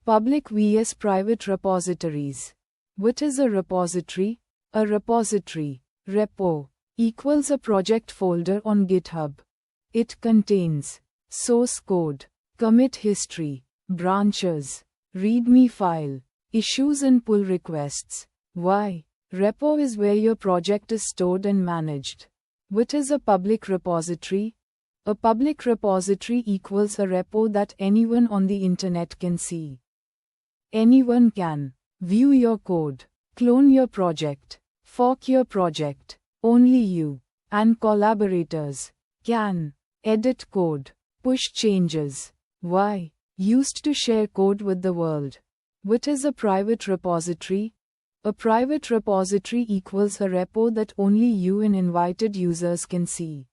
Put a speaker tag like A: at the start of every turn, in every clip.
A: Public vs private repositories. What is a repository? A repository, repo, equals a project folder on GitHub. It contains source code, commit history, branches, README file, issues and pull requests. Why? Repo is where your project is stored and managed. What is a public repository? A public repository equals a repo that anyone on the internet can see. Anyone can view your code, clone your project, fork your project. Only you and collaborators can edit code, push changes. Why? Used to share code with the world. What is a private repository? A private repository equals a repo that only you and invited users can see.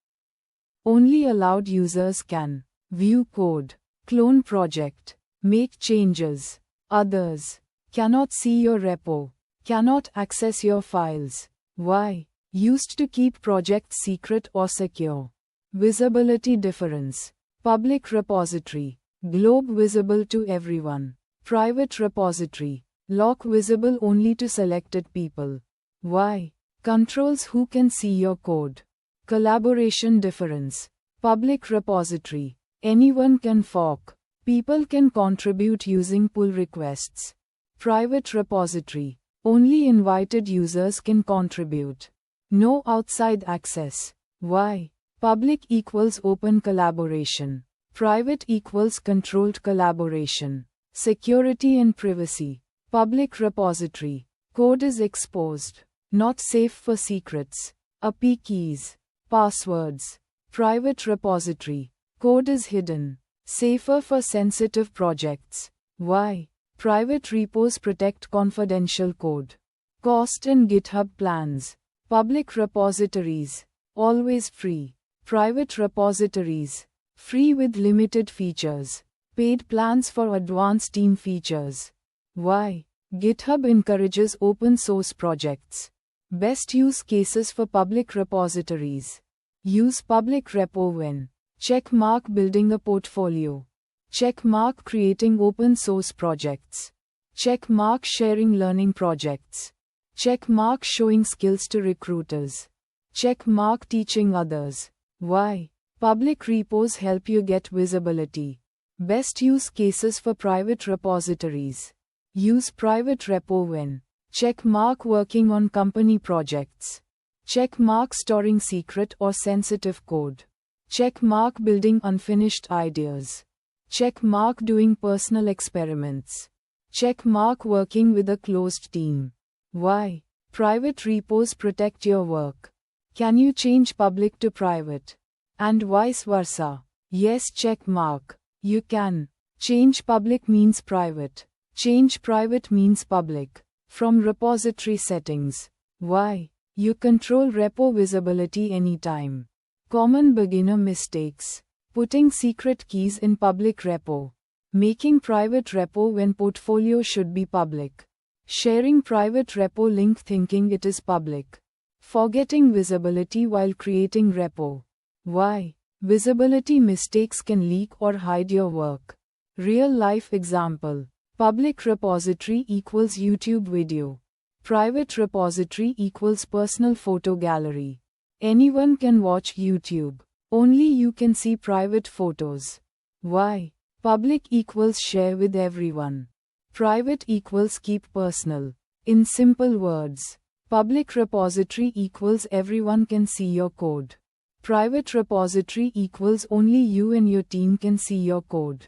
A: Only allowed users can view code, clone project, make changes. Others cannot see your repo, cannot access your files. Why? Used to keep projects secret or secure. Visibility difference. Public repository, globe visible to everyone. Private repository, lock visible only to selected people. Why? Controls who can see your code. Collaboration difference. Public repository, anyone can fork. People can contribute using pull requests. Private repository, only invited users can contribute. No outside access. Why? Public equals open collaboration. Private equals controlled collaboration. Security and privacy. Public repository, code is exposed, not safe for secrets. API keys, passwords. Private repository, code is hidden, safer for sensitive projects. Why? Private repos protect confidential code. Cost and GitHub plans. Public repositories, always free. Private repositories, free with limited features. Paid plans for advanced team features. Why? GitHub encourages open source projects. Best use cases for public repositories. Use public repo when check mark building a portfolio. Check mark creating open source projects. Check mark sharing learning projects. Check mark showing skills to recruiters. Check mark teaching others. Why? Public repos help you get visibility. Best use cases for private repositories. Use private repo when check mark working on company projects. Check mark storing secret or sensitive code. Check mark building unfinished ideas. Check mark doing personal experiments. Check mark working with a closed team. Why? Private repos protect your work. Can you change public to private? And vice versa. Yes, check mark. You can. Change public means private. Change private means public. From repository settings. Why? You control repo visibility anytime. Common beginner mistakes. Putting secret keys in public repo. Making private repo when portfolio should be public. Sharing private repo link thinking it is public. Forgetting visibility while creating repo. Why? Visibility mistakes can leak or hide your work. Real life example. Public repository equals YouTube video. Private repository equals personal photo gallery. Anyone can watch YouTube. Only you can see private photos. Why? Public equals share with everyone. Private equals keep personal. In simple words, public repository equals everyone can see your code. Private repository equals only you and your team can see your code.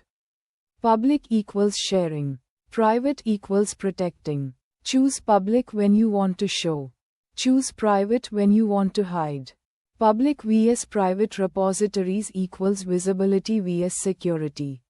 A: Public equals sharing. Private equals protecting. Choose public when you want to show. Choose private when you want to hide. Public vs private repositories equals visibility vs security.